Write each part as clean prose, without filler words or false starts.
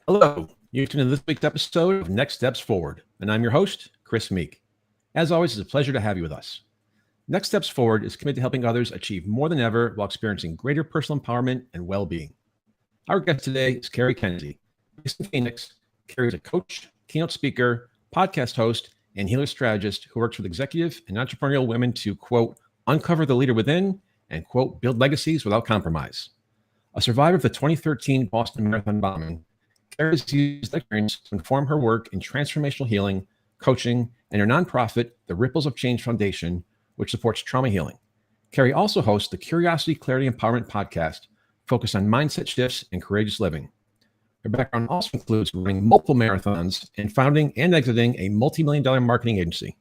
Hello, you're tuning to this week's episode of Next Steps Forward, and I'm your host, Chris Meek. As always, it's a pleasure to have you with us. Next Steps Forward is committed to helping others achieve more than ever while experiencing greater personal empowerment and well-being. Our guest today is Cari Kenzie. Based in Phoenix, Cari is a coach, keynote speaker, podcast host, and healer strategist who works with executive and entrepreneurial women to, quote, uncover the leader within and, quote, build legacies without compromise. A survivor of the 2013 Boston Marathon bombing, Cari has used that experience to inform her work in transformational healing, coaching, and her nonprofit, the Ripples of Change Foundation, which supports trauma healing. Cari also hosts the Curiosity, Clarity, Empowerment podcast, focused on mindset shifts and courageous living. Her background also includes running multiple marathons and founding and exiting a multi-million-dollar marketing agency.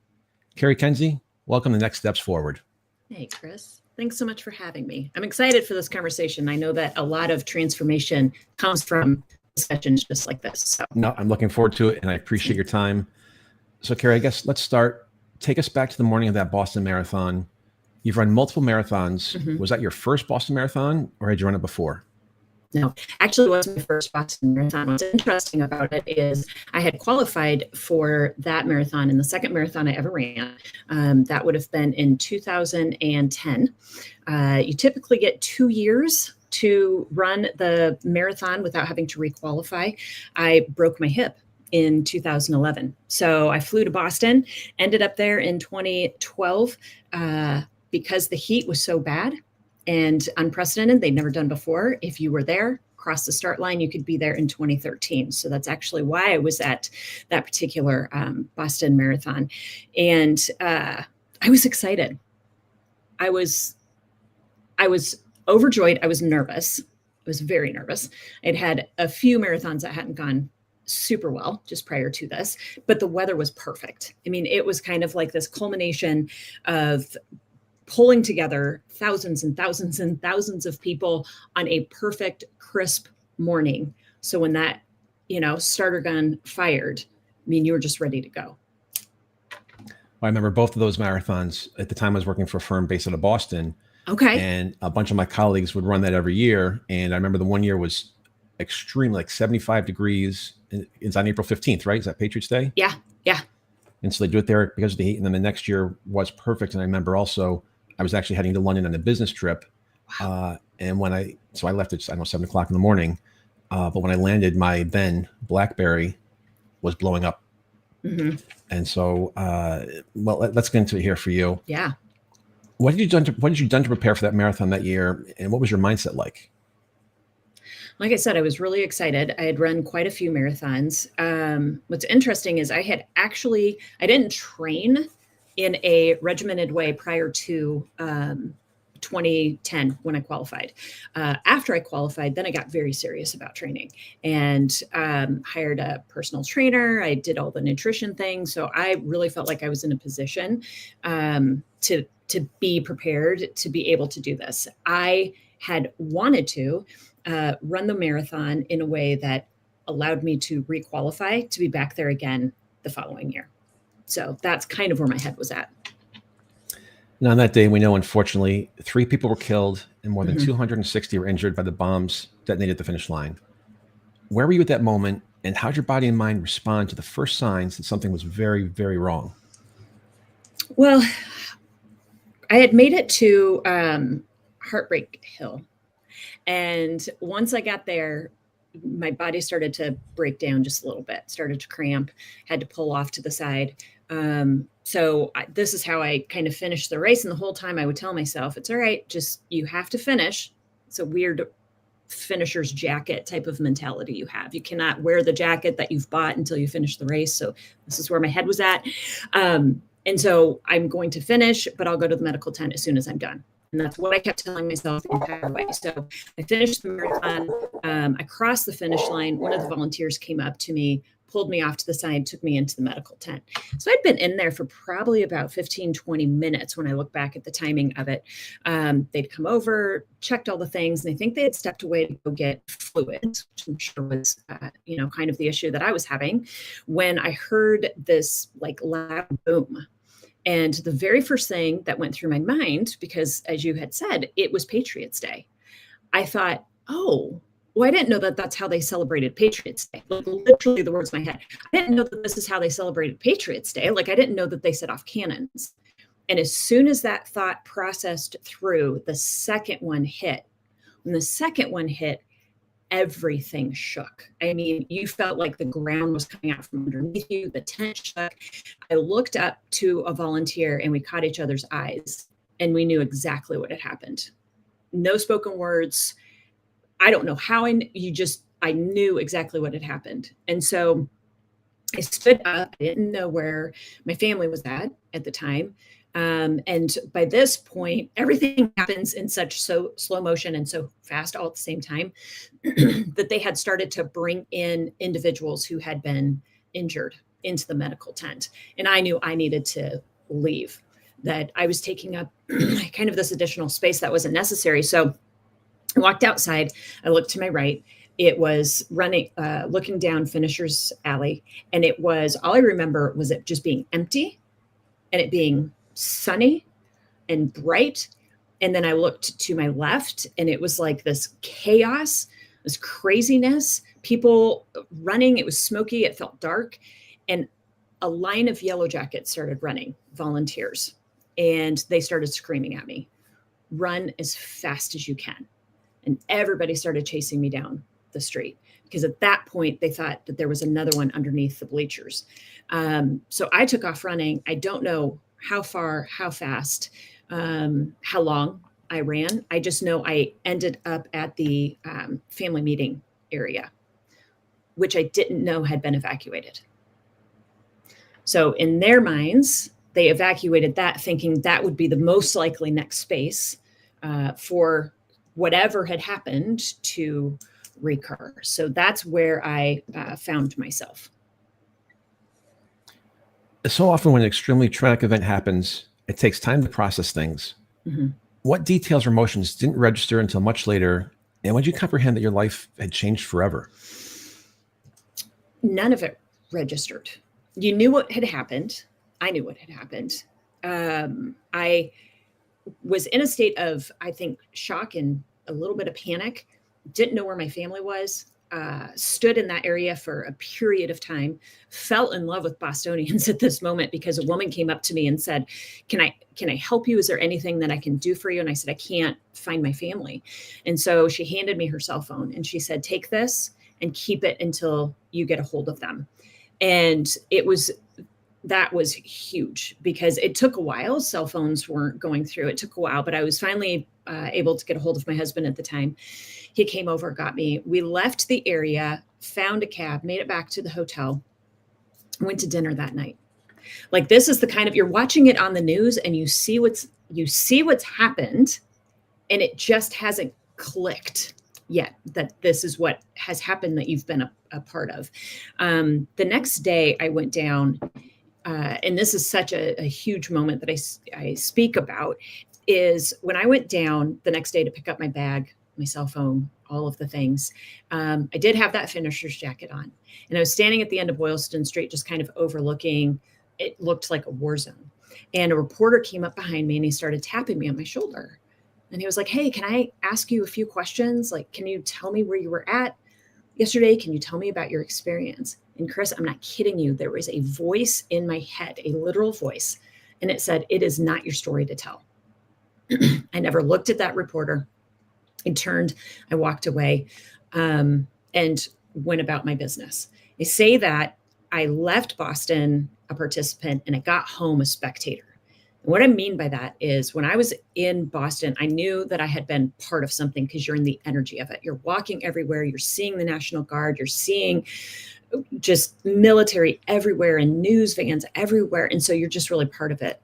Cari Kenzie, welcome to Next Steps Forward. Hey, Chris. Thanks so much for having me. I'm excited for this conversation. I know that a lot of transformation comes from discussions just like this. So. No, I'm looking forward to it, and I appreciate your time. So, Cari, I guess let's start. Take us back to the morning of that Boston Marathon. You've run multiple marathons. Mm-hmm. Was that your first Boston Marathon, or had you run it before? No, actually, it was my first Boston Marathon. What's interesting about it is I had qualified for that marathon in the second marathon I ever ran. That would have been in 2010. You typically get 2 years to run the marathon without having to requalify. I broke my hip in 2011. So I flew to Boston, ended up there in 2012 because the heat was so bad and unprecedented. They'd never done before. If you were there, across the start line, you could be there in 2013. So that's actually why I was at that particular Boston Marathon. And I was excited. I was overjoyed. I was nervous. I was very nervous. I'd had a few marathons that hadn't gone super well just prior to this, but the weather was perfect. I mean, it was kind of like this culmination of pulling together thousands and thousands and thousands of people on a perfect, crisp morning. So when that, starter gun fired, I mean, you were just ready to go. I remember both of those marathons. At the time, I was working for a firm based out of Boston. Okay. And a bunch of my colleagues would run that every year. And I remember the one year was extreme, like 75 degrees. It's on April 15th, right? Is that Patriots Day? Yeah. Yeah. And so they do it there because of the heat. And then the next year was perfect. And I remember also I was actually heading to London on a business trip. Wow. And I left at, 7:00 in the morning. But when I landed, my then BlackBerry was blowing up. Mm-hmm. And so, let's get into it here for you. Yeah. What did you done to prepare for that marathon that year? And what was your mindset like? Like I said, I was really excited. I had run quite a few marathons. What's interesting is I didn't train in a regimented way prior to 2010 when I qualified. After I qualified, then I got very serious about training and hired a personal trainer. I did all the nutrition things. So I really felt like I was in a position to be prepared to be able to do this. I had wanted to run the marathon in a way that allowed me to requalify to be back there again the following year. So that's kind of where my head was at. Now, on that day, we know, unfortunately, 3 people were killed and more than 260 were injured by the bombs detonated at the finish line. Where were you at that moment, and how did your body and mind respond to the first signs that something was very, very wrong? Well, I had made it to Heartbreak Hill. And once I got there, my body started to break down just a little bit, started to cramp, had to pull off to the side. This is how I kind of finished the race. And the whole time I would tell myself, it's all right, just you have to finish. It's a weird finisher's jacket type of mentality you have. You cannot wear the jacket that you've bought until you finish the race. So this is where my head was at. And so I'm going to finish, but I'll go to the medical tent as soon as I'm done. And that's what I kept telling myself the entire way. So I finished the marathon. I crossed the finish line. One of the volunteers came up to me, pulled me off to the side, took me into the medical tent. So I'd been in there for probably about 15, 20 minutes when I look back at the timing of it. They'd come over, checked all the things, and I think they had stepped away to go get fluids, which I'm sure was, kind of the issue that I was having, when I heard this like loud boom. And the very first thing that went through my mind, because as you had said, it was Patriots Day, I thought, oh, well, I didn't know that that's how they celebrated Patriots Day. Like literally the words in my head. I didn't know that this is how they celebrated Patriots Day. Like I didn't know that they set off cannons. And as soon as that thought processed through, the second one hit. When the second one hit, everything shook. I mean, you felt like the ground was coming out from underneath you, the tent shook. I looked up to a volunteer and we caught each other's eyes and we knew exactly what had happened. No spoken words. I don't know how I knew exactly what had happened. And so I stood up. I didn't know where my family was at the time. And by this point, everything happens in such slow motion and so fast all at the same time that they had started to bring in individuals who had been injured into the medical tent. And I knew I needed to leave, that I was taking up kind of this additional space that wasn't necessary. So I walked outside. I looked to my right. It was running, looking down Finisher's Alley. And it was, all I remember was it just being empty and it being sunny and bright. And then I looked to my left and it was like this chaos, this craziness, people running. It was smoky. It felt dark. And a line of yellow jackets started running, volunteers. And they started screaming at me, run as fast as you can. And everybody started chasing me down the street because at that point they thought that there was another one underneath the bleachers. So I took off running. I don't know how far, how fast, how long I ran. I just know I ended up at the family meeting area, which I didn't know had been evacuated. So in their minds, they evacuated that thinking that would be the most likely next space for whatever had happened to recur. So that's where I found myself. So often when an extremely traumatic event happens, it takes time to process things. Mm-hmm. What details or emotions didn't register until much later? And when did you comprehend that your life had changed forever? None of it registered. You knew what had happened. I knew what had happened. I was in a state of, I think, shock and a little bit of panic. Didn't know where my family was. Stood in that area for a period of time, fell in love with Bostonians at this moment because a woman came up to me and said, can I help you? Is there anything that I can do for you? And I said, I can't find my family. And so she handed me her cell phone and she said, take this and keep it until you get a hold of them. And that was huge because it took a while. Cell phones weren't going through. It took a while, but I was finally able to get a hold of my husband at the time. He came over, got me. We left the area, found a cab, made it back to the hotel, went to dinner that night. Like this is the kind of, you're watching it on the news and you see what's happened and it just hasn't clicked yet that this is what has happened that you've been a part of. The next day I went down, and this is such a huge moment that I speak about, is when I went down the next day to pick up my bag, my cell phone, all of the things. I did have that finisher's jacket on. And I was standing at the end of Boylston Street, just kind of overlooking, it looked like a war zone. And a reporter came up behind me and he started tapping me on my shoulder. And he was like, hey, can I ask you a few questions? Like, can you tell me where you were at yesterday? Can you tell me about your experience? And Chris, I'm not kidding you. There was a voice in my head, a literal voice. And it said, it is not your story to tell. I never looked at that reporter. I turned, I walked away, and went about my business. I say that I left Boston a participant and I got home a spectator. And what I mean by that is when I was in Boston, I knew that I had been part of something because you're in the energy of it. You're walking everywhere. You're seeing the National Guard. You're seeing just military everywhere and news vans everywhere. And so you're just really part of it.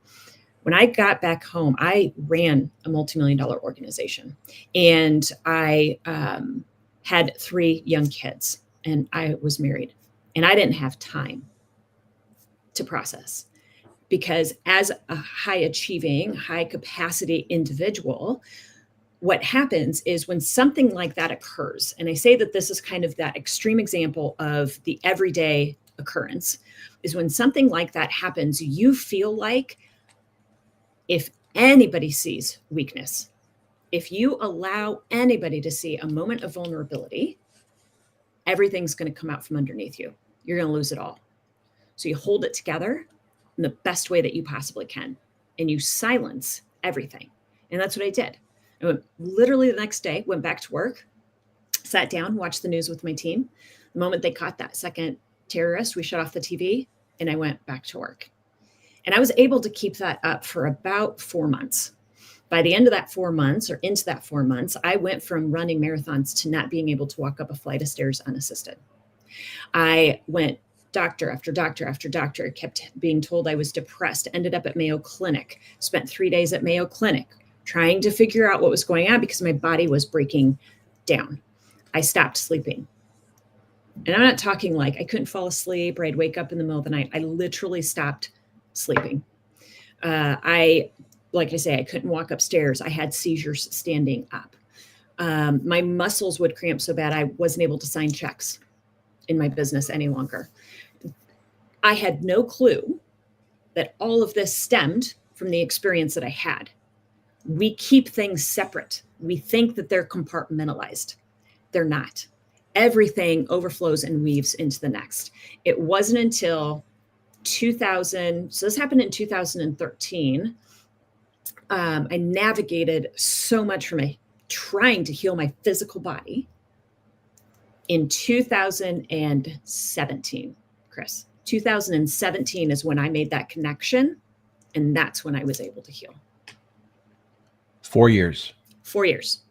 When I got back home, I ran a multi-million-dollar organization and I had 3 young kids and I was married and I didn't have time to process because as a high achieving, high capacity individual, what happens is when something like that occurs, and I say that this is kind of that extreme example of the everyday occurrence, is when something like that happens, you feel like if anybody sees weakness, if you allow anybody to see a moment of vulnerability, everything's going to come out from underneath you. You're going to lose it all. So you hold it together in the best way that you possibly can, and you silence everything. And that's what I did. I went literally the next day, went back to work, sat down, watched the news with my team. The moment they caught that second terrorist, we shut off the TV and I went back to work. And I was able to keep that up for about 4 months. By the end of that 4 months, or into that 4 months, I went from running marathons to not being able to walk up a flight of stairs unassisted. I went doctor after doctor after doctor, kept being told I was depressed, ended up at Mayo Clinic, spent 3 days at Mayo Clinic trying to figure out what was going on because my body was breaking down. I stopped sleeping. And I'm not talking like I couldn't fall asleep or I'd wake up in the middle of the night. I literally stopped sleeping. Like I say, I couldn't walk upstairs. I had seizures standing up. My muscles would cramp so bad I wasn't able to sign checks in my business any longer. I had no clue that all of this stemmed from the experience that I had. We keep things separate. We think that they're compartmentalized. They're not. Everything overflows and weaves into the next. It wasn't until 2000, so this happened in 2013. I navigated so much from trying to heal my physical body. In 2017, Chris, 2017 is when I made that connection, and that's when I was able to heal. 4 years. 4 years.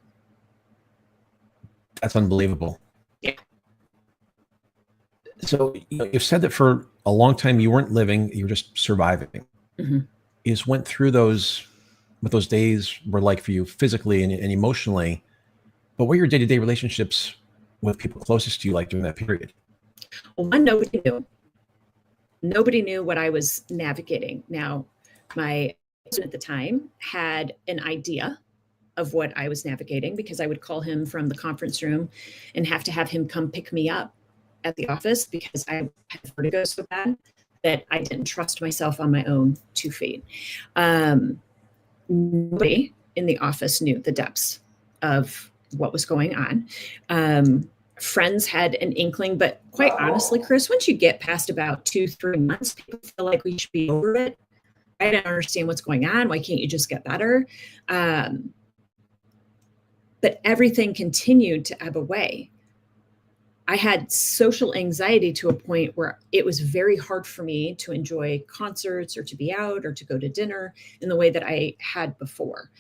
That's unbelievable. Yeah. So you've said that for a long time you weren't living, you were just surviving. Mm-hmm. You just went through what those days were like for you physically and emotionally. But what were your day-to-day relationships with people closest to you like during that period? Well, one, nobody knew. Nobody knew what I was navigating. Now, my husband at the time had an idea of what I was navigating because I would call him from the conference room and have to have him come pick me up at the office because I had vertigo so bad that I didn't trust myself on my own 2 feet. Nobody in the office knew the depths of what was going on. Friends had an inkling, but quite honestly, Chris, once you get past about 2-3 months, people feel like we should be over it. I don't understand what's going on. Why can't you just get better? But everything continued to ebb away. I had social anxiety to a point where it was very hard for me to enjoy concerts or to be out or to go to dinner in the way that I had before.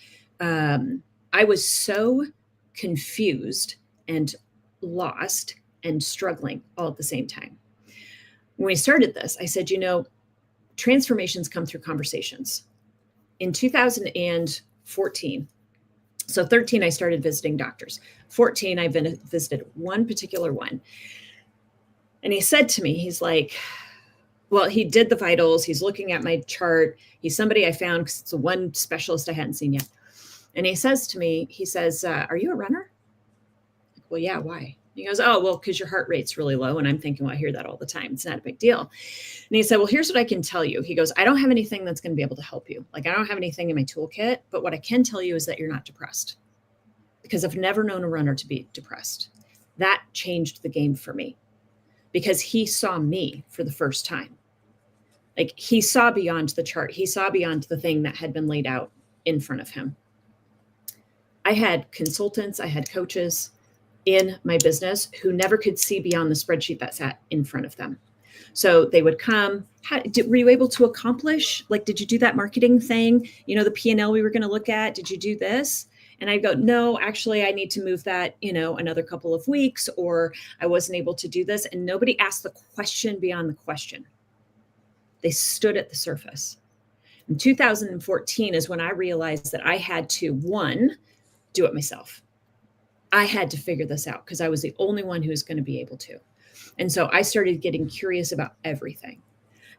I was so confused and lost and struggling all at the same time. When we started this, I said, transformations come through conversations. In 2014, so 13, I started visiting doctors. 14, I visited one particular one. And he said to me, he's like, well, he did the vitals. He's looking at my chart. He's somebody I found because it's the one specialist I hadn't seen yet. And he says to me, are you a runner? Like, well, yeah, why? He goes, oh, well, because your heart rate's really low. And I'm thinking, well, I hear that all the time. It's not a big deal. And he said, well, here's what I can tell you. He goes, I don't have anything that's going to be able to help you. Like, I don't have anything in my toolkit, but what I can tell you is that you're not depressed. Because I've never known a runner to be depressed. That changed the game for me because he saw me for the first time. Like, he saw beyond the chart. He saw beyond the thing that had been laid out in front of him. I had consultants, I had coaches in my business who never could see beyond the spreadsheet that sat in front of them. So they would come, were you able to accomplish? Like, did you do that marketing thing? The P&L we were going to look at, did you do this? And I'd go, no, actually, I need to move that, another couple of weeks, or I wasn't able to do this. And nobody asked the question beyond the question. They stood at the surface. In 2014 is when I realized that I had to, one, do it myself. I had to figure this out because I was the only one who was going to be able to. And so I started getting curious about everything.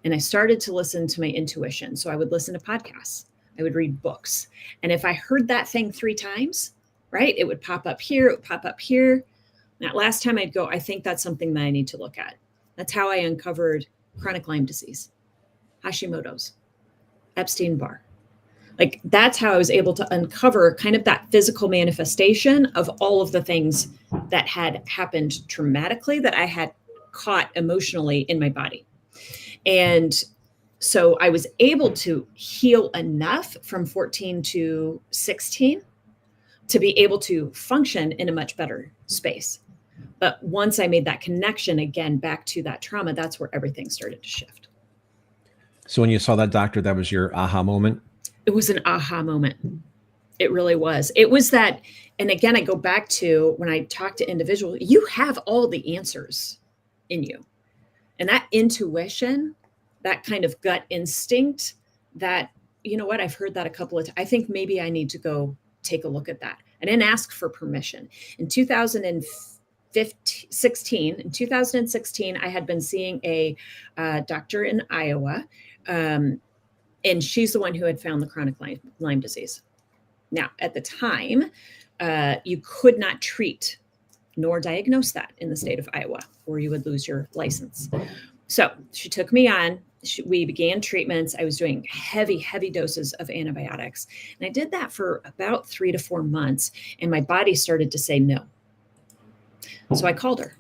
And I started to listen to my intuition. So I would listen to podcasts. I would read books. And if I heard that thing 3 times, right, it would pop up here, it would pop up here. That last time I'd go, I think that's something that I need to look at. That's how I uncovered chronic Lyme disease, Hashimoto's, Epstein-Barr. Like that's how I was able to uncover kind of that physical manifestation of all of the things that had happened traumatically that I had caught emotionally in my body. And so I was able to heal enough from 14 to 16 to be able to function in a much better space. But once I made that connection again back to that trauma, that's where everything started to shift. So when you saw that doctor, that was your aha moment? It was an aha moment. It really was. It was that, and again, I go back to when I talk to individuals, you have all the answers in you. And that intuition, that kind of gut instinct, that, you know what, I've heard that a couple of times. I think maybe I need to go take a look at that. I didn't ask for permission. In 2016, I had been seeing a doctor in Iowa, and she's the one who had found the chronic Lyme disease. Now, at the time, you could not treat nor diagnose that in the state of Iowa, or you would lose your license. So she took me on. We began treatments. I was doing heavy doses of antibiotics. And I did that for about 3 to 4 months. And my body started to say no. So I called her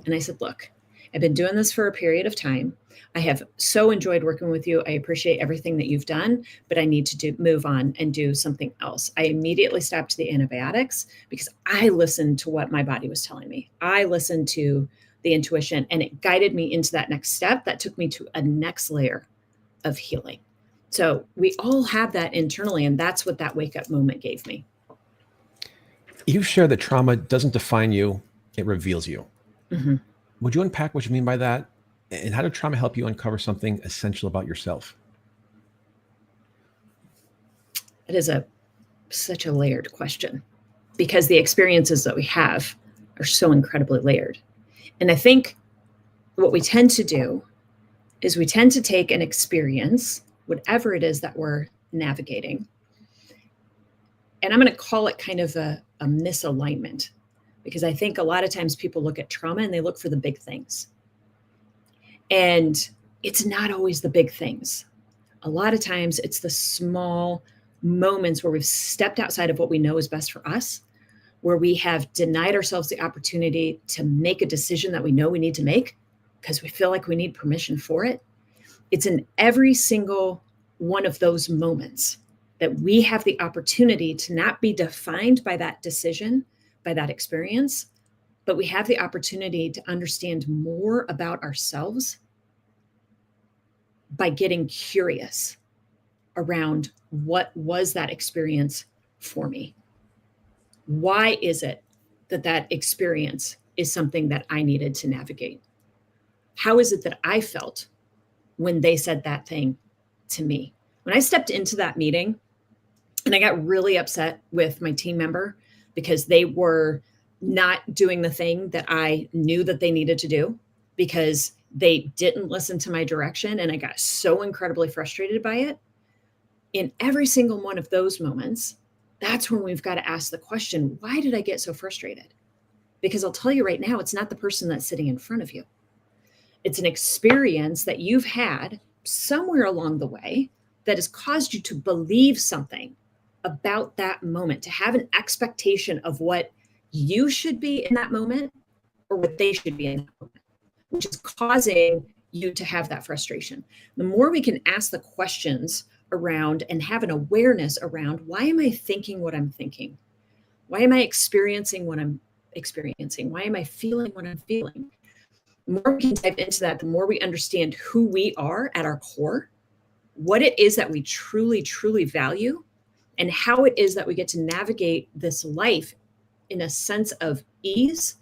and I said, look, I've been doing this for a period of time. I have so enjoyed working with you. I appreciate everything that you've done, but I need to move on and do something else. I immediately stopped the antibiotics because I listened to what my body was telling me. I listened to the intuition, and it guided me into that next step that took me to a next layer of healing. So we all have that internally, and that's what that wake up moment gave me. You share that trauma doesn't define you, it reveals you. Mm-hmm. Would you unpack what you mean by that? And how did trauma help you uncover something essential about yourself? It is such a layered question because the experiences that we have are so incredibly layered. And I think what we tend to do is we tend to take an experience, whatever it is that we're navigating, and I'm going to call it kind of a misalignment, because I think a lot of times people look at trauma and they look for the big things. And it's not always the big things. A lot of times it's the small moments where we've stepped outside of what we know is best for us, where we have denied ourselves the opportunity to make a decision that we know we need to make because we feel like we need permission for it. It's in every single one of those moments that we have the opportunity to not be defined by that decision, by that experience, but we have the opportunity to understand more about ourselves by getting curious around what was that experience for me? Why is it that that experience is something that I needed to navigate? How is it that I felt when they said that thing to me? When I stepped into that meeting and I got really upset with my team member because they were not doing the thing that I knew that they needed to do, because they didn't listen to my direction, and I got so incredibly frustrated by it. In every single one of those moments, that's when we've got to ask the question, why did I get so frustrated? Because I'll tell you right now, it's not the person that's sitting in front of you. It's an experience that you've had somewhere along the way that has caused you to believe something about that moment, to have an expectation of what you should be in that moment or what they should be in that moment, which is causing you to have that frustration. The more we can ask the questions around and have an awareness around, why am I thinking what I'm thinking? Why am I experiencing what I'm experiencing? Why am I feeling what I'm feeling? The more we can dive into that, the more we understand who we are at our core, what it is that we truly, truly value, and how it is that we get to navigate this life in a sense of ease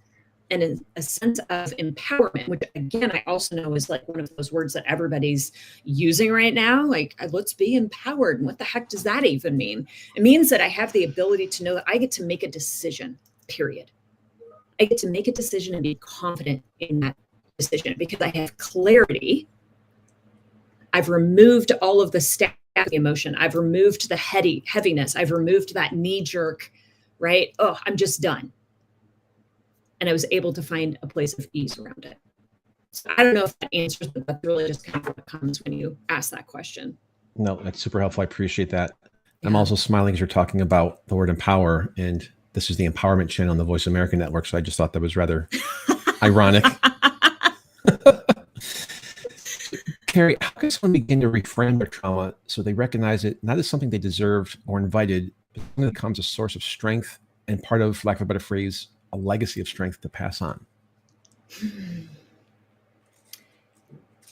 and in a sense of empowerment, which again, I also know is like one of those words that everybody's using right now. Like, let's be empowered. And what the heck does that even mean? It means that I have the ability to know that I get to make a decision, period. I get to make a decision and be confident in that decision because I have clarity. I've removed all of the static emotion. I've removed the heaviness. I've removed that knee jerk, right? Oh, I'm just done. And I was able to find a place of ease around it. So I don't know if that answers, but that's really just kind of what comes when you ask that question. No, that's super helpful. I appreciate that. I'm Yeah. also smiling as you're talking about the word empower, and this is the empowerment channel on the Voice America Network. So I just thought that was rather ironic. Cari, how can someone begin to reframe their trauma so they recognize it not as something they deserved or invited, but something that becomes a source of strength and part of, for lack of a better phrase, a legacy of strength to pass on?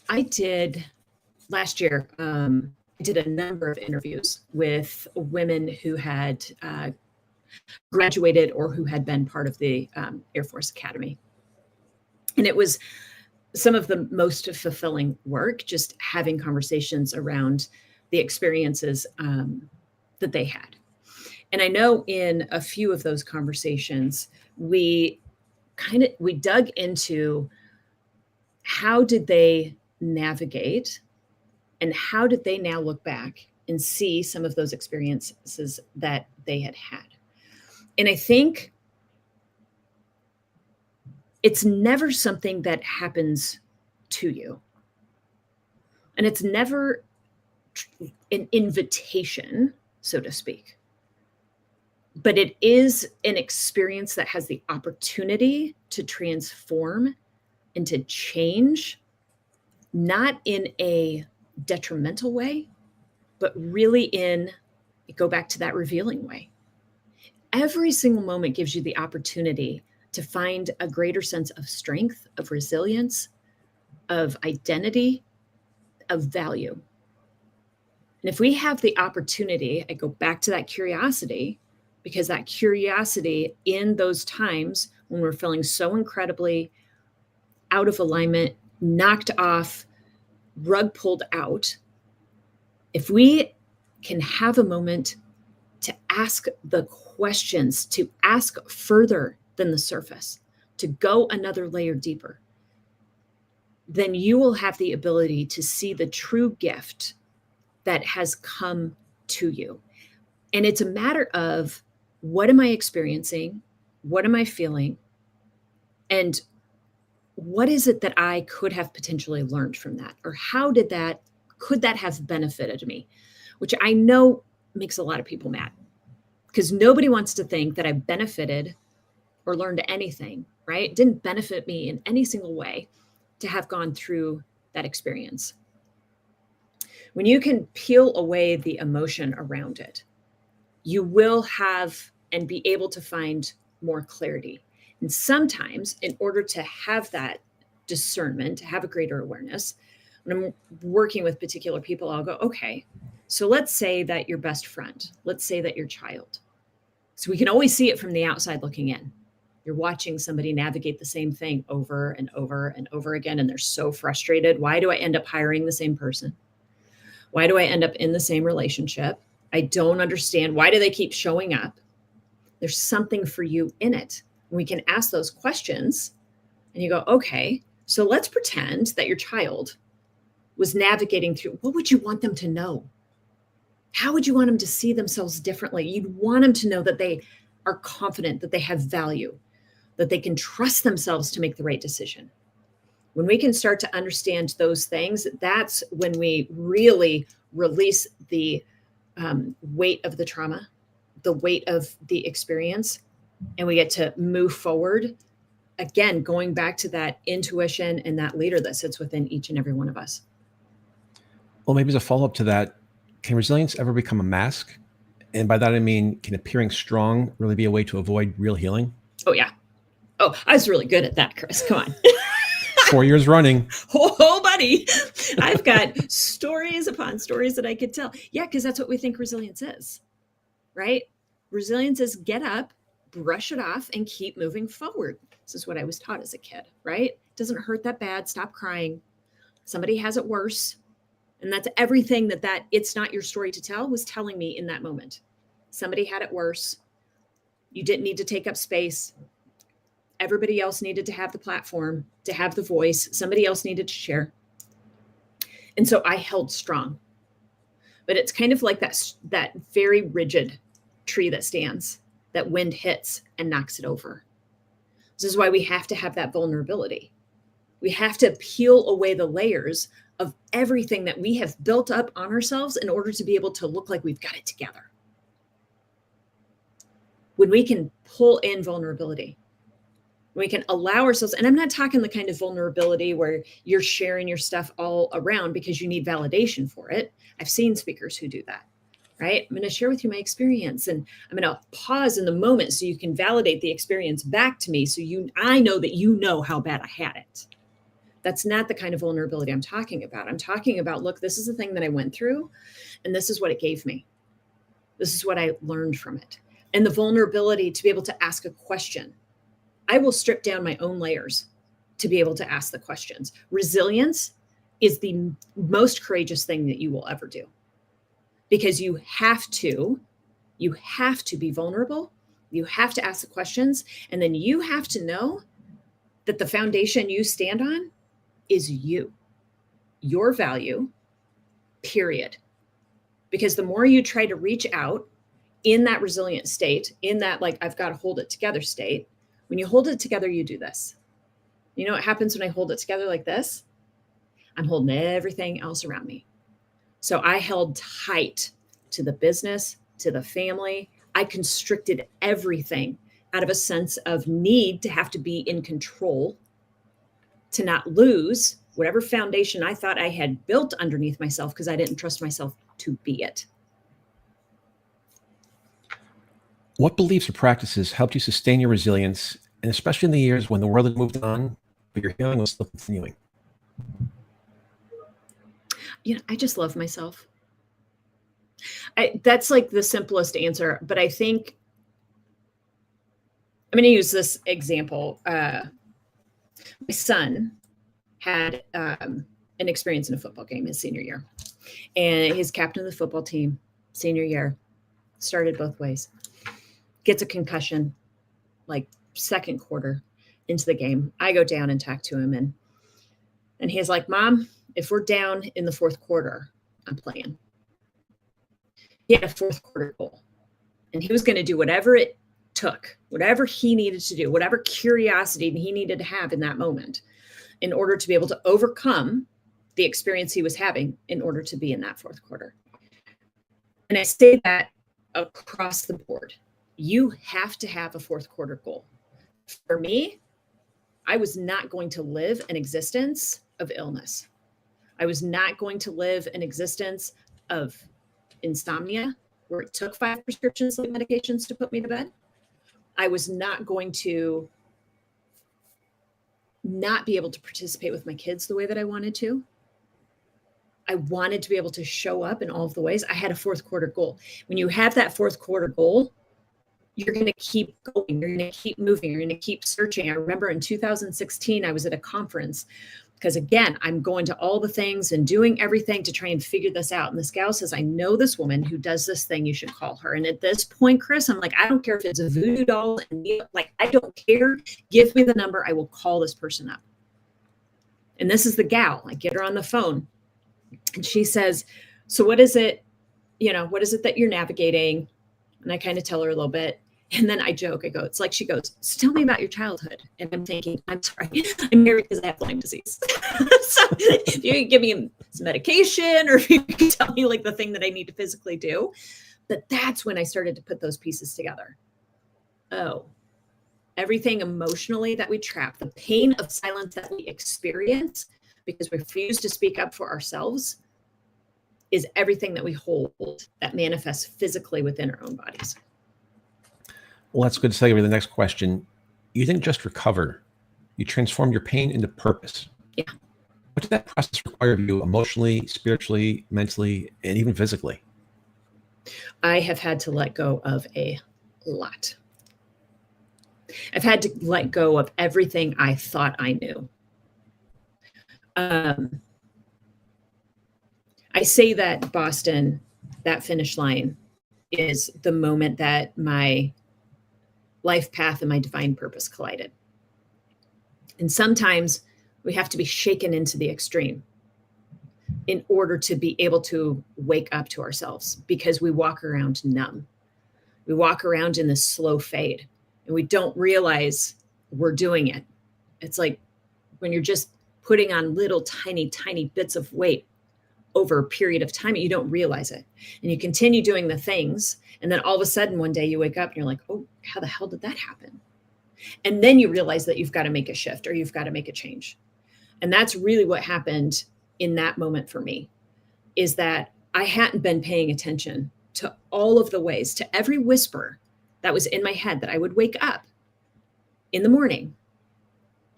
I did last year. I did a number of interviews with women who had graduated or who had been part of the Air Force Academy. And it was some of the most fulfilling work, just having conversations around the experiences that they had. And I know in a few of those conversations, we dug into how did they navigate and how did they now look back and see some of those experiences that they had had. And I think it's never something that happens to you. And it's never an invitation, so to speak. But it is an experience that has the opportunity to transform and to change, not in a detrimental way, but really go back to that revealing way. Every single moment gives you the opportunity to find a greater sense of strength, of resilience, of identity, of value. And if we have the opportunity, I go back to that curiosity, because that curiosity in those times when we're feeling so incredibly out of alignment, knocked off, rug pulled out, if we can have a moment to ask the questions, to ask further than the surface, to go another layer deeper, then you will have the ability to see the true gift that has come to you. And it's a matter of, what am I experiencing? What am I feeling? And what is it that I could have potentially learned from that? Or could that have benefited me? Which I know makes a lot of people mad, because nobody wants to think that I benefited or learned anything, right? It didn't benefit me in any single way to have gone through that experience. When you can peel away the emotion around it, you will have and be able to find more clarity. And sometimes, in order to have that discernment, to have a greater awareness, when I'm working with particular people, I'll go, okay, so let's say that your best friend, let's say that your child. So we can always see it from the outside looking in. You're watching somebody navigate the same thing over and over and over again, and they're so frustrated. Why do I end up hiring the same person? Why do I end up in the same relationship? I don't understand. Why do they keep showing up? There's something for you in it. We can ask those questions and you go, okay, so let's pretend that your child was navigating through. What would you want them to know? How would you want them to see themselves differently? You'd want them to know that they are confident, that they have value, that they can trust themselves to make the right decision. When we can start to understand those things, that's when we really release the weight of the trauma, the weight of the experience, and we get to move forward. Again, going back to that intuition and that leader that sits within each and every one of us. Well, maybe as a follow-up to that, can resilience ever become a mask? And by that, I mean, can appearing strong really be a way to avoid real healing? Oh, yeah. Oh, I was really good at that, Chris. Come on. 4 years running. Oh, buddy. I've got stories upon stories that I could tell. Yeah, because that's what we think resilience is, right? Resilience is get up, brush it off, and keep moving forward. This is what I was taught as a kid, right? It doesn't hurt that bad. Stop crying. Somebody has it worse. And that's everything that it's not your story to tell was telling me in that moment. Somebody had it worse. You didn't need to take up space. Everybody else needed to have the platform, to have the voice. Somebody else needed to share. And so I held strong. But it's kind of like that very rigid tree that stands, that wind hits and knocks it over. This is why we have to have that vulnerability. We have to peel away the layers of everything that we have built up on ourselves in order to be able to look like we've got it together. when we can pull in vulnerability, we can allow ourselves, and I'm not talking the kind of vulnerability where you're sharing your stuff all around because you need validation for it. I've seen speakers who do that, right? I'm going to share with you my experience, and I'm going to pause in the moment so you can validate the experience back to me, so I know that you know how bad I had it. That's not the kind of vulnerability I'm talking about. I'm talking about, look, this is the thing that I went through, and this is what it gave me. This is what I learned from it. And the vulnerability to be able to ask a question. I will strip down my own layers to be able to ask the questions. Resilience is the most courageous thing that you will ever do, because you have to be vulnerable. You have to ask the questions. And then you have to know that the foundation you stand on is your value, period. Because the more you try to reach out in that resilient state, in that, like, I've got to hold it together state, when you hold it together, you do this. You know what happens when I hold it together like this? I'm holding everything else around me. So I held tight to the business, to the family. I constricted everything out of a sense of need to have to be in control, to not lose whatever foundation I thought I had built underneath myself, because I didn't trust myself to be it. What beliefs or practices helped you sustain your resilience, and especially in the years when the world had moved on, but your healing was still continuing? I just love myself. That's like the simplest answer, but I think I'm going to use this example. My son had an experience in a football game his senior year, and he's captain of the football team senior year. Started both ways. Gets a concussion, like second quarter into the game. I go down and talk to him, and he's like, "Mom, if we're down in the fourth quarter, I'm playing." He had a fourth quarter goal, and he was going to do whatever it took, whatever he needed to do, whatever curiosity he needed to have in that moment in order to be able to overcome the experience he was having in order to be in that fourth quarter. And I say that across the board. You have to have a fourth quarter goal. For me, I was not going to live an existence of illness. I was not going to live an existence of insomnia, where it took 5 prescription sleep medications to put me to bed. I was not going to not be able to participate with my kids the way that I wanted to. I wanted to be able to show up in all of the ways. I had a fourth quarter goal. When you have that fourth quarter goal, you're going to keep going. You're going to keep moving. You're going to keep searching. I remember in 2016, I was at a conference because, again, I'm going to all the things and doing everything to try and figure this out. And this gal says, "I know this woman who does this thing. You should call her." And at this point, Chris, I'm like, I don't care if it's a voodoo doll. And like, I don't care. Give me the number. I will call this person up. And this is the gal. I get her on the phone. And she says, "So what is it, what is it that you're navigating?" And I kind of tell her a little bit. And then I joke, I go, it's like, she goes, "So tell me about your childhood." And I'm thinking, I'm sorry, I'm married because I have Lyme disease. So if you can give me some medication, or if you can tell me like the thing that I need to physically do. But that's when I started to put those pieces together. Oh, everything emotionally that we trap, the pain of silence that we experience because we refuse to speak up for ourselves, is everything that we hold that manifests physically within our own bodies. Well, that's good to segue to the next question. You didn't just recover, you transformed your pain into purpose. Yeah. What did that process require of you emotionally, spiritually, mentally, and even physically? I have had to let go of a lot. I've had to let go of everything I thought I knew. I say that Boston, that finish line, is the moment that my life path and my divine purpose collided. And sometimes we have to be shaken into the extreme in order to be able to wake up to ourselves, because we walk around numb. We walk around in this slow fade and we don't realize we're doing it. It's like when you're just putting on little tiny bits of weight over a period of time, you don't realize it. And you continue doing the things. And then all of a sudden, one day you wake up and you're like, oh, how the hell did that happen? And then you realize that you've got to make a shift or you've got to make a change. And that's really what happened in that moment for me, is that I hadn't been paying attention to all of the ways, to every whisper that was in my head, that I would wake up in the morning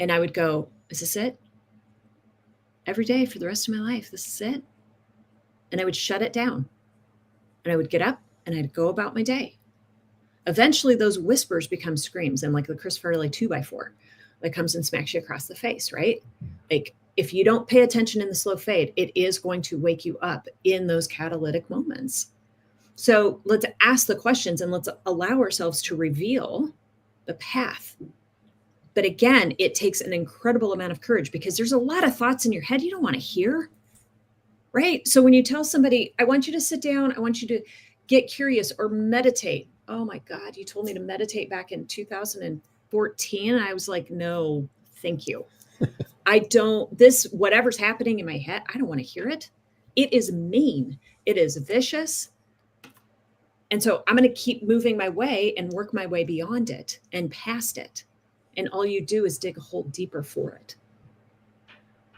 and I would go, is this it? Every day for the rest of my life, this is it? And I would shut it down and I would get up and I'd go about my day. Eventually those whispers become screams, and like the Chris Farley 2x4 that comes and smacks you across the face, right? Like if you don't pay attention in the slow fade, it is going to wake you up in those catalytic moments. So let's ask the questions and let's allow ourselves to reveal the path. But again, it takes an incredible amount of courage, because there's a lot of thoughts in your head you don't want to hear, right? So when you tell somebody, I want you to sit down, I want you to get curious or meditate. Oh my God, you told me to meditate back in 2014. I was like, no, thank you. Whatever's happening in my head, I don't want to hear it. It is mean. It is vicious. And so I'm going to keep moving my way and work my way beyond it and past it. And all you do is dig a hole deeper for it.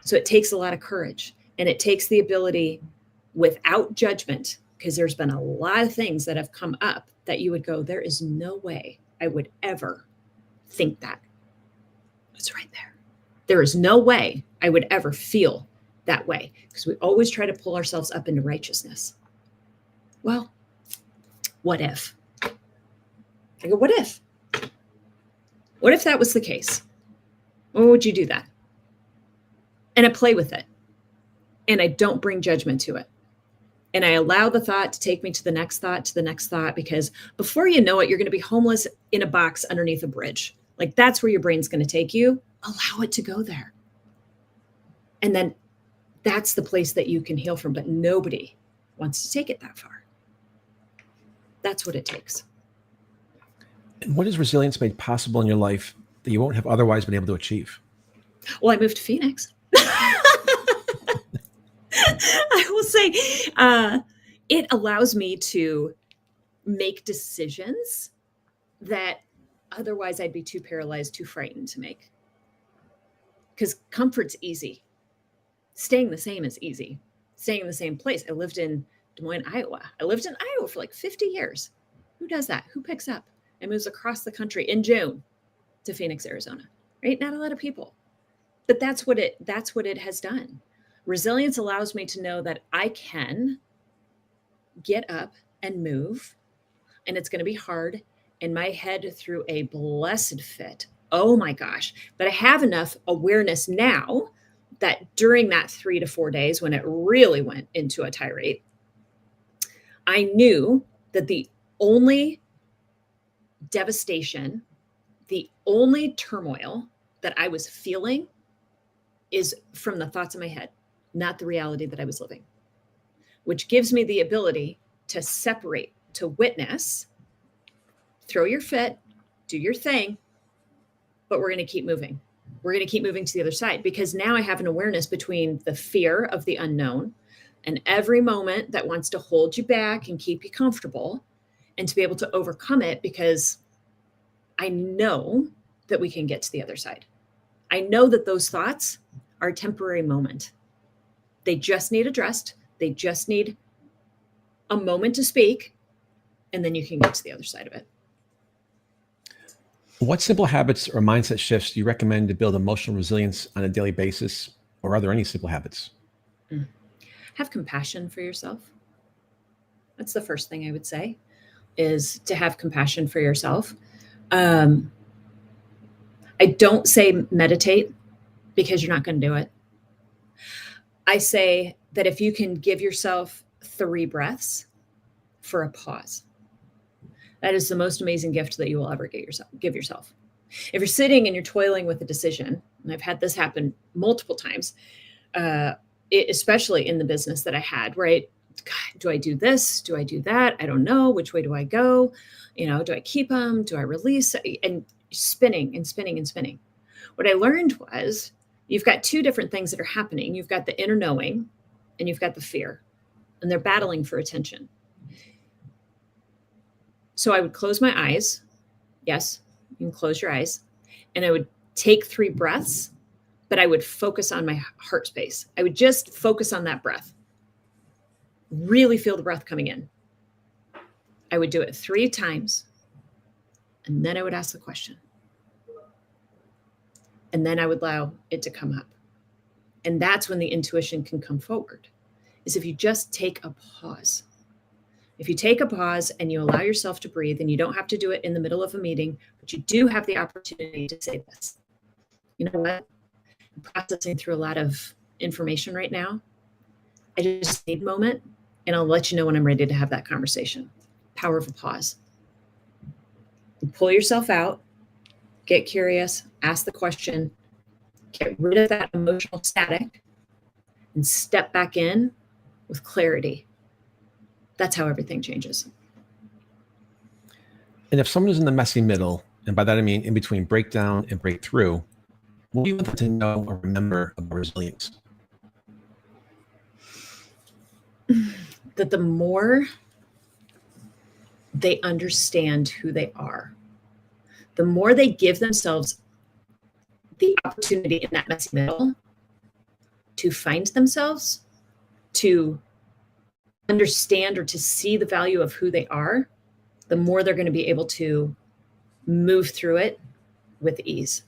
So it takes a lot of courage, and it takes the ability without judgment, because there's been a lot of things that have come up that you would go, there is no way I would ever think that. It's right there. There is no way I would ever feel that way, because we always try to pull ourselves up into righteousness. Well, what if? I go, what if? What if that was the case? When would you do that? And I play with it. And I don't bring judgment to it. And I allow the thought to take me to the next thought, because before you know it, you're going to be homeless in a box underneath a bridge. Like that's where your brain's going to take you. Allow it to go there. And then that's the place that you can heal from. But nobody wants to take it that far. That's what it takes. And what has resilience made possible in your life that you won't have otherwise been able to achieve? Well, I moved to Phoenix. I will say it allows me to make decisions that otherwise I'd be too paralyzed, too frightened to make. Because comfort's easy. Staying the same is easy. Staying in the same place. I lived in Des Moines, Iowa. I lived in Iowa for like 50 years. Who does that? Who picks up and moves across the country in June to Phoenix, Arizona? Right? Not a lot of people. But that's what it has done. Resilience allows me to know that I can get up and move, and it's going to be hard, and my head threw a blessed fit. Oh my gosh. But I have enough awareness now that during that 3 to 4 days when it really went into a tirade, I knew that the only devastation, the only turmoil that I was feeling is from the thoughts in my head, not the reality that I was living, which gives me the ability to separate, to witness, throw your fit, do your thing, but we're going to keep moving. We're going to keep moving to the other side, because now I have an awareness between the fear of the unknown and every moment that wants to hold you back and keep you comfortable, and to be able to overcome it, because I know that we can get to the other side. I know that those thoughts are a temporary moment. They just need addressed. They just need a moment to speak, and then you can get to the other side of it. What simple habits or mindset shifts do you recommend to build emotional resilience on a daily basis? Or are there any simple habits? Have compassion for yourself. That's the first thing I would say, is to have compassion for yourself. I don't say meditate, because you're not going to do it. I say that if you can give yourself 3 breaths for a pause, that is the most amazing gift that you will ever give yourself. If you're sitting and you're toiling with a decision, and I've had this happen multiple times, especially in the business that I had, right? God, do I do this? Do I do that? I don't know. Which way do I go? Do I keep them? Do I release? And spinning and spinning and spinning. What I learned was you've got 2 different things that are happening. You've got the inner knowing, and you've got the fear, and they're battling for attention. So I would close my eyes. Yes, you can close your eyes. And I would take 3 breaths, but I would focus on my heart space. I would just focus on that breath. Really feel the breath coming in. I would do it 3 times. And then I would ask the question. And then I would allow it to come up. And that's when the intuition can come forward, is if you just take a pause. If you take a pause and you allow yourself to breathe, and you don't have to do it in the middle of a meeting, but you do have the opportunity to say this. You know what? I'm processing through a lot of information right now. I just need a moment, and I'll let you know when I'm ready to have that conversation. Power of a pause. And pull yourself out, get curious, ask the question, get rid of that emotional static, and step back in with clarity. That's how everything changes. And if someone is in the messy middle, and by that I mean in between breakdown and breakthrough, what do you want them to know or remember about resilience? That the more they understand who they are, the more they give themselves the opportunity in that messy middle to find themselves, to understand or to see the value of who they are, the more they're going to be able to move through it with ease.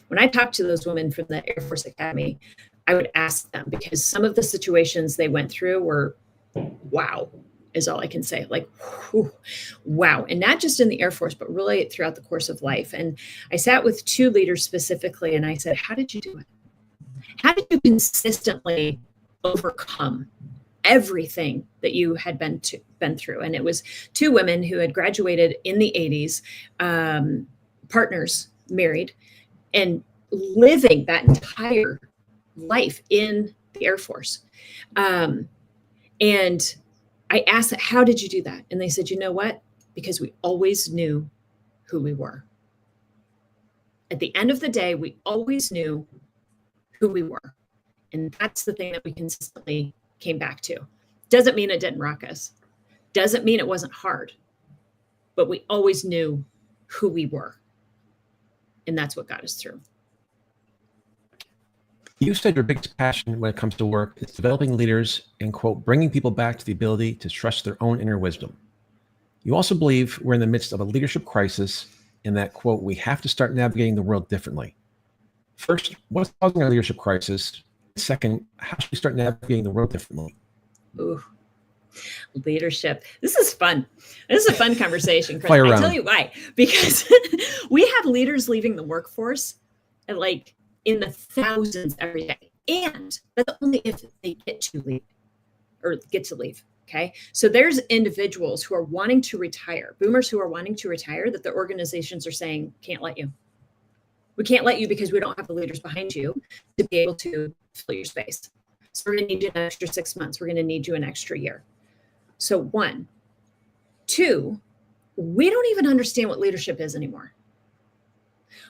When I talked to those women from the Air Force Academy, I would ask them, because some of the situations they went through were, wow, is all I can say. Like, whew, wow. And not just in the Air Force, but really throughout the course of life. And I sat with 2 leaders specifically, and I said, how did you do it? How did you consistently overcome everything that you had been through? And it was 2 women who had graduated in the 80s, partners, married, and living that entire life in the Air Force. And I asked, how did you do that? And they said, you know what? Because we always knew who we were. At the end of the day, we always knew who we were. And that's the thing that we consistently came back to. Doesn't mean it didn't rock us. Doesn't mean it wasn't hard. But we always knew who we were. And that's what got us through. You said your biggest passion when it comes to work is developing leaders and, quote, bringing people back to the ability to trust their own inner wisdom. You also believe we're in the midst of a leadership crisis and that, quote, we have to start navigating the world differently. First, what's causing our leadership crisis? Second, how should we start navigating the world differently? Ooh, leadership. This is fun. This is a fun conversation, Chris. Fire I round. tell you why. Because we have leaders leaving the workforce at like in the thousands every day. And that's only if they get to leave. Okay. So there's individuals who are wanting to retire, boomers who are wanting to retire, that the organizations are saying, can't let you. We can't let you because we don't have the leaders behind you to be able to fill your space. So we're going to need you an extra 6 months. We're going to need you an extra year. So 1, 2, we don't even understand what leadership is anymore.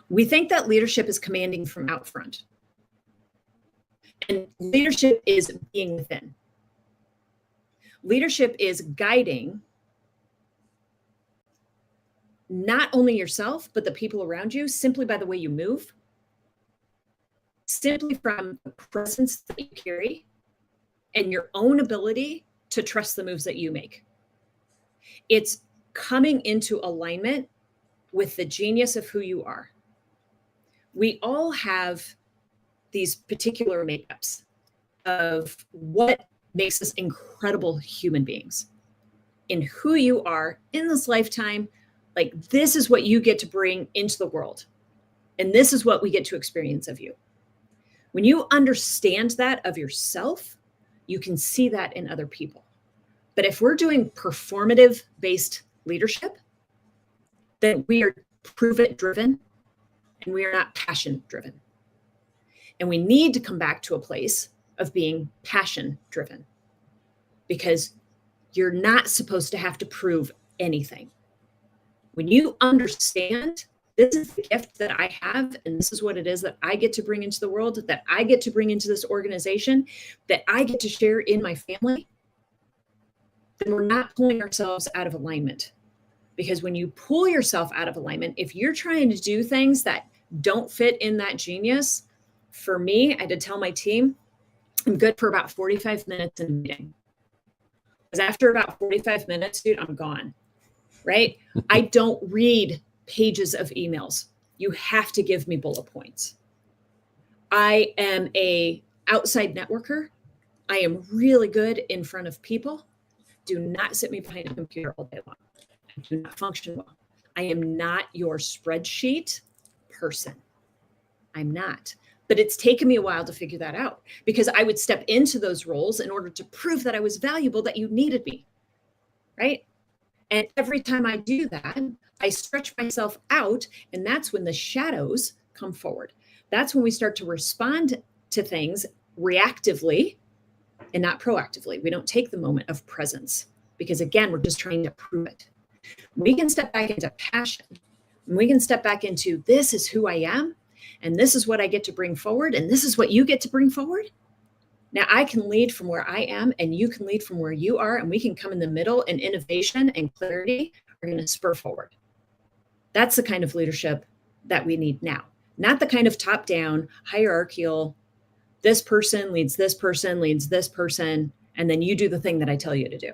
We think that leadership is commanding from out front. And leadership is being within. Leadership is guiding not only yourself, but the people around you simply by the way you move, simply from the presence that you carry and your own ability to trust the moves that you make. It's coming into alignment with the genius of who you are. We all have these particular makeups of what makes us incredible human beings. In who you are in this lifetime, like this is what you get to bring into the world. And this is what we get to experience of you. When you understand that of yourself, you can see that in other people. But if we're doing performative-based leadership, then we are prove-it driven and we are not passion-driven. And we need to come back to a place of being passion-driven, because you're not supposed to have to prove anything. When you understand This is the gift that I have, and this is what it is that I get to bring into the world, that I get to bring into this organization, that I get to share in my family, then we're not pulling ourselves out of alignment. Because when you pull yourself out of alignment, if you're trying to do things that don't fit in that genius, for me, I had to tell my team, I'm good for about 45 minutes in a meeting. Because after about 45 minutes, dude, I'm gone, right? I don't read pages of emails. You have to give me bullet points. I am a outside networker. I am really good in front of people. Do not sit me behind a computer all day long. I do not function well. I am not your spreadsheet person. I'm not. But it's taken me a while to figure that out, because I would step into those roles in order to prove that I was valuable, that you needed me, right? And every time I do that, I stretch myself out, and that's when the shadows come forward. That's when we start to respond to things reactively and not proactively. We don't take the moment of presence, because again, we're just trying to prove it. We can step back into passion. We can step back into, this is who I am, and this is what I get to bring forward, and this is what you get to bring forward. Now I can lead from where I am, and you can lead from where you are, and we can come in the middle, and innovation and clarity are going to spur forward. That's the kind of leadership that we need now, not the kind of top-down, hierarchical, this person leads this person, leads this person, and then you do the thing that I tell you to do.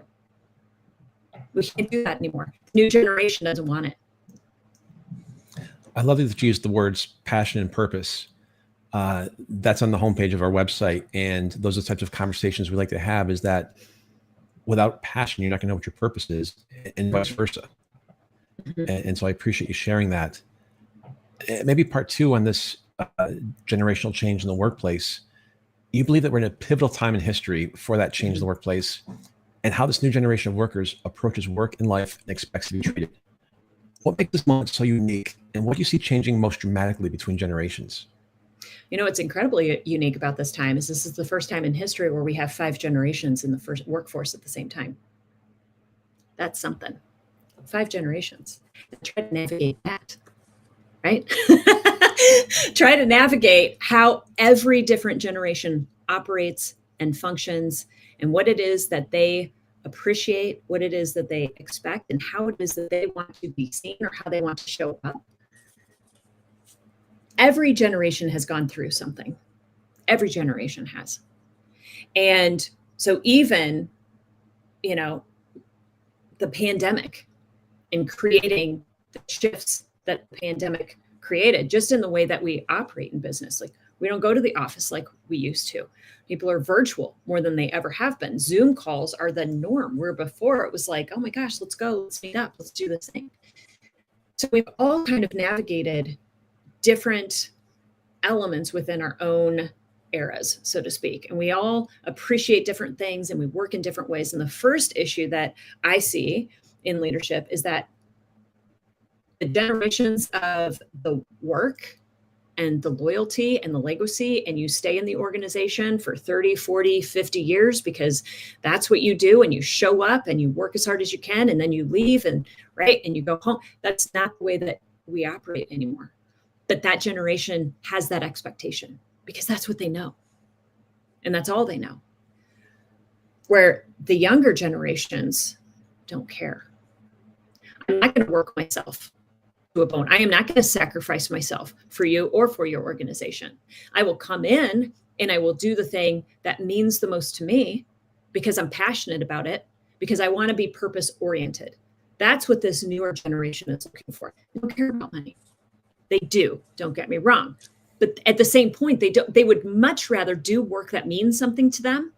We can't do that anymore. The new generation doesn't want it. I love that you used the words passion and purpose. That's on the homepage of our website. And those are the types of conversations we like to have, is that without passion, you're not going to know what your purpose is, and vice versa. Mm-hmm. And so I appreciate you sharing that. Maybe part two on this generational change in the workplace. You believe that we're in a pivotal time in history for that change in the workplace, and how this new generation of workers approaches work and life and expects to be treated. What makes this moment so unique, and what do you see changing most dramatically between generations? You know, what's incredibly unique about this time is this is the first time in history where we have 5 generations in the first workforce at the same time. That's something. 5 generations. Try to navigate that, right? Try to navigate how every different generation operates and functions, and what it is that they appreciate, what it is that they expect, and how it is that they want to be seen or how they want to show up. Every generation has gone through something. Every generation has. And so even, you know, the pandemic and creating the shifts that the pandemic created, just in the way that we operate in business. Like, we don't go to the office like we used to. People are virtual more than they ever have been. Zoom calls are the norm, where before it was like, oh my gosh, let's go, let's meet up, let's do this thing. So we've all kind of navigated different elements within our own eras, so to speak. And we all appreciate different things, and we work in different ways. And the first issue that I see in leadership is that the generations of the work and the loyalty and the legacy, and you stay in the organization for 30, 40, 50 years because that's what you do, and you show up and you work as hard as you can, and then you leave and you go home. That's not the way that we operate anymore. But that generation has that expectation because that's what they know. And that's all they know. Where the younger generations don't care. I'm not going to work myself to a bone. I am not going to sacrifice myself for you or for your organization. I will come in and I will do the thing that means the most to me because I'm passionate about it, because I want to be purpose oriented. That's what this newer generation is looking for. They don't care about money. They do, don't get me wrong. But at the same point, they would much rather do work that means something to them,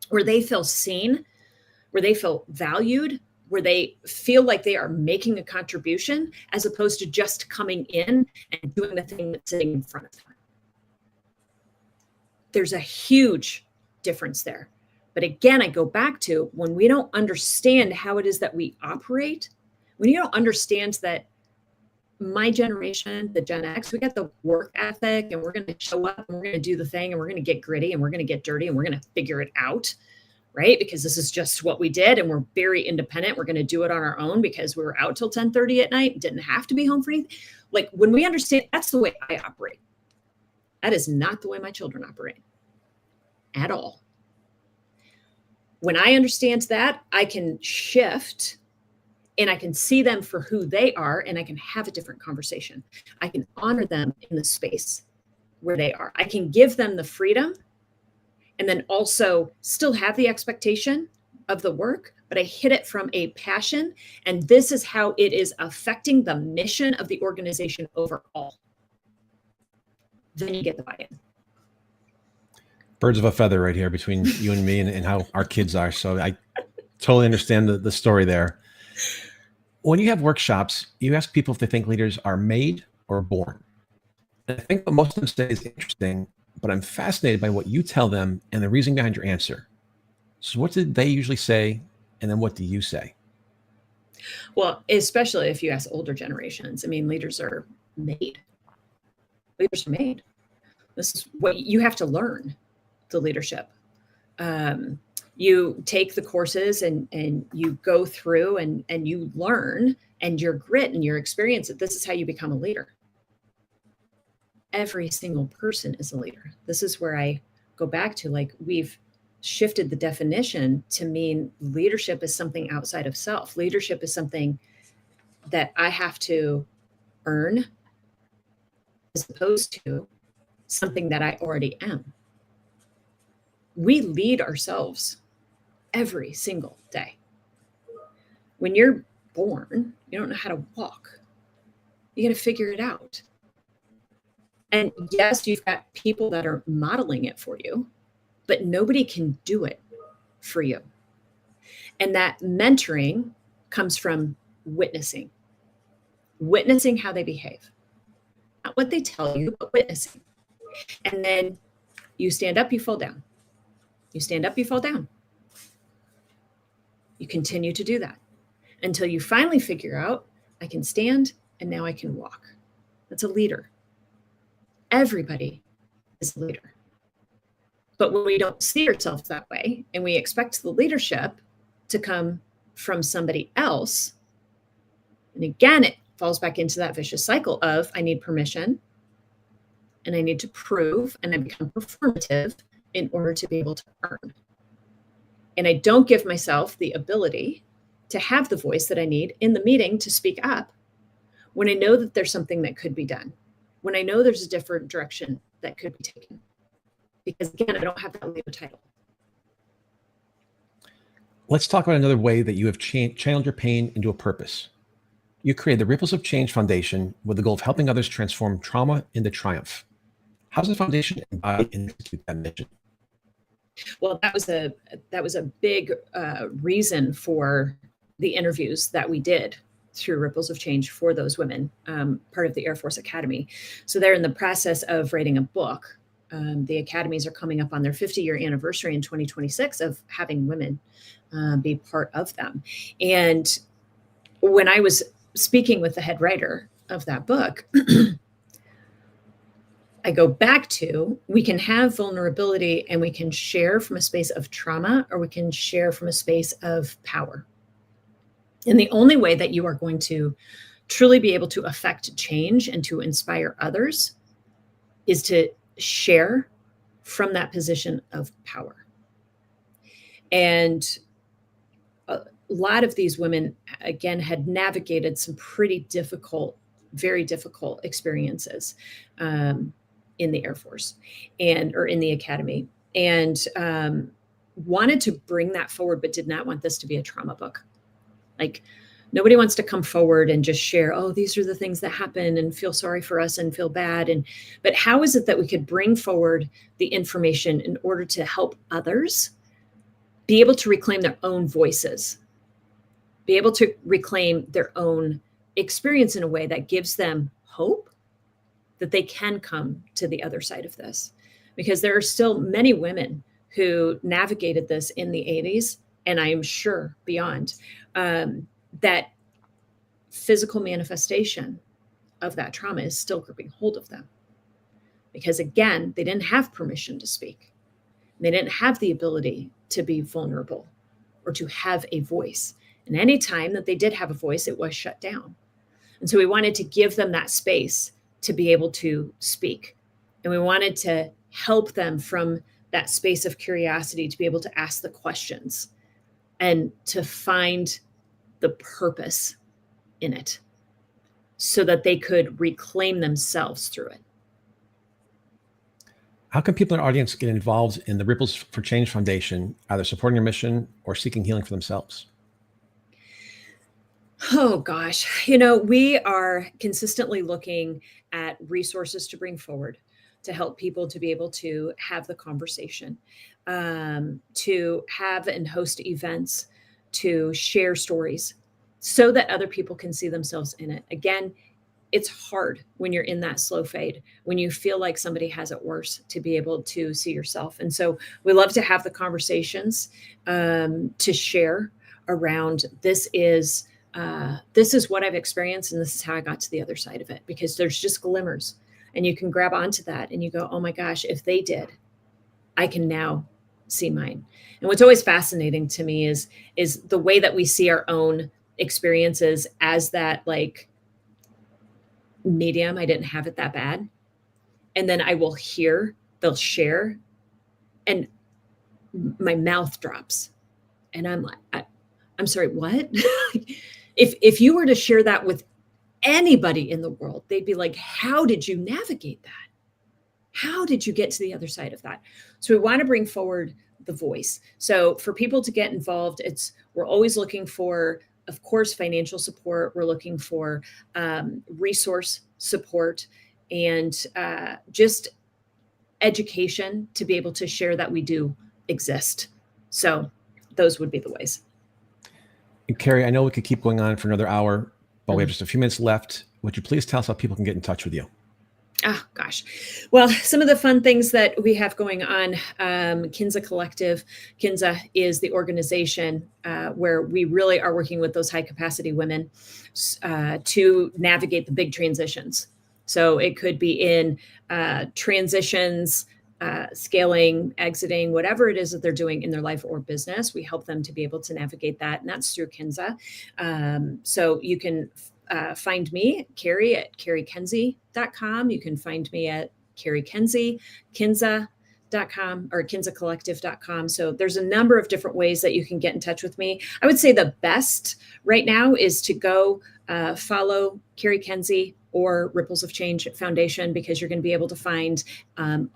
where they feel seen, where they feel valued, where they feel like they are making a contribution, as opposed to just coming in and doing the thing that's sitting in front of them. There's a huge difference there. But again, I go back to, when we don't understand how it is that we operate, when you don't understand that my generation, the Gen X, we got the work ethic, and we're going to show up and we're going to do the thing, and we're going to get gritty and we're going to get dirty and we're going to figure it out, right? Because this is just what we did, and we're very independent. We're going to do it on our own because we were out till 10:30 at night, didn't have to be home for anything. Like, when we understand, that's the way I operate. That is not the way my children operate at all. When I understand that, I can shift and I can see them for who they are, and I can have a different conversation. I can honor them in the space where they are. I can give them the freedom, and then also still have the expectation of the work, but I hit it from a passion. And this is how it is affecting the mission of the organization overall. Then you get the buy-in. Birds of a feather right here between you and me, and how our kids are. So I totally understand the story there. When you have workshops, you ask people if they think leaders are made or born. And I think what most of them say is interesting, but I'm fascinated by what you tell them and the reason behind your answer. So what did they usually say? And then what do you say? Well, especially if you ask older generations, I mean, leaders are made. Leaders are made. This is what you have to learn, the leadership. You take the courses and you go through and you learn, and your grit and your experience, that this is how you become a leader. Every single person is a leader. This is where I go back to, like, we've shifted the definition to mean leadership is something outside of self. Leadership is something that I have to earn, as opposed to something that I already am. We lead ourselves every single day. When you're born, you don't know how to walk. You got to figure it out. And yes, you've got people that are modeling it for you, but nobody can do it for you. And that mentoring comes from witnessing how they behave, not what they tell you, but witnessing. And then you stand up, you fall down. You stand up, you fall down. You continue to do that until you finally figure out, I can stand and now I can walk. That's a leader. Everybody is a leader. But when we don't see ourselves that way, and we expect the leadership to come from somebody else, and again, it falls back into that vicious cycle of, I need permission, and I need to prove, and I become performative in order to be able to earn. And I don't give myself the ability to have the voice that I need in the meeting to speak up when I know that there's something that could be done, when I know there's a different direction that could be taken. Because again, I don't have that leader title. Let's talk about another way that you have channeled your pain into a purpose. You created the Ripples of Change Foundation with the goal of helping others transform trauma into triumph. How does the foundation embody and execute that mission? Well, that was a big reason for the interviews that we did through Ripples of Change for those women, part of the Air Force Academy. So they're in the process of writing a book. The academies are coming up on their 50-year anniversary in 2026 of having women be part of them. And when I was speaking with the head writer of that book, I go back to, we can have vulnerability and we can share from a space of trauma, or we can share from a space of power. And the only way that you are going to truly be able to affect change and to inspire others is to share from that position of power. And a lot of these women, again, had navigated some pretty difficult, very difficult experiences in the Air Force or in the academy, and wanted to bring that forward, but did not want this to be a trauma book. Like, nobody wants to come forward and just share, oh, these are the things that happen, and feel sorry for us and feel bad. But how is it that we could bring forward the information in order to help others be able to reclaim their own voices, be able to reclaim their own experience in a way that gives them hope that they can come to the other side of this? Because there are still many women who navigated this in the 80s, and I am sure beyond, that physical manifestation of that trauma is still gripping hold of them. Because again, they didn't have permission to speak. They didn't have the ability to be vulnerable or to have a voice. And any time that they did have a voice, it was shut down. And so we wanted to give them that space to be able to speak. And we wanted to help them from that space of curiosity to be able to ask the questions and to find the purpose in it so that they could reclaim themselves through it. How can people in our audience get involved in the Ripples for Change Foundation, either supporting your mission or seeking healing for themselves? Oh gosh, you know, we are consistently looking at resources to bring forward to help people to be able to have the conversation, to have and host events, to share stories so that other people can see themselves in it. Again, it's hard when you're in that slow fade, when you feel like somebody has it worse, to be able to see yourself. And so we love to have the conversations to share around this is what I've experienced, and this is how I got to the other side of it, because there's just glimmers and you can grab onto that and you go, oh my gosh, if they did, I can now see mine. And what's always fascinating to me is the way that we see our own experiences as that like medium. I didn't have it that bad. And then I will hear, they'll share, and my mouth drops. And I'm like, I'm sorry, what? If you were to share that with anybody in the world, they'd be like, how did you navigate that? How did you get to the other side of that? So we want to bring forward the voice. So for people to get involved, we're always looking for, of course, financial support. We're looking for resource support and just education to be able to share that we do exist. So those would be the ways. And Cari, I know we could keep going on for another hour, but we have just a few minutes left. Would you please tell us how people can get in touch with you? Oh, gosh. Well, some of the fun things that we have going on, Kenzie Collective. Kenzie is the organization where we really are working with those high capacity women to navigate the big transitions. So it could be in transitions, scaling, exiting, whatever it is that they're doing in their life or business. We help them to be able to navigate that. And that's through Kenzie. So you can find me, Cari, at carikenzie.com. You can find me at Cari Kenzie, Kenzie.com or KenzieCollective.com. So there's a number of different ways that you can get in touch with me. I would say the best right now is to go follow Cari Kenzie or Ripples of Change Foundation, because you're going to be able to find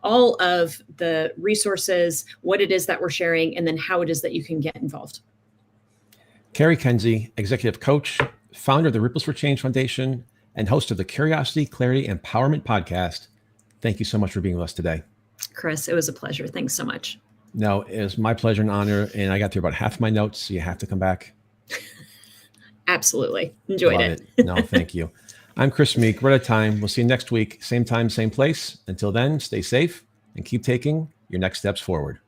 all of the resources, what it is that we're sharing, and then how it is that you can get involved. Cari Kenzie, executive coach, founder of the Ripples for Change Foundation, and host of the Curiosity, Clarity, Empowerment podcast. Thank you so much for being with us today. Chris, it was a pleasure. Thanks so much. No, it was my pleasure and honor. And I got through about half my notes, so you have to come back. Absolutely. Enjoyed Love it. No, thank you. I'm Chris Meek. We're out of time. We'll see you next week. Same time, same place. Until then, stay safe and keep taking your next steps forward.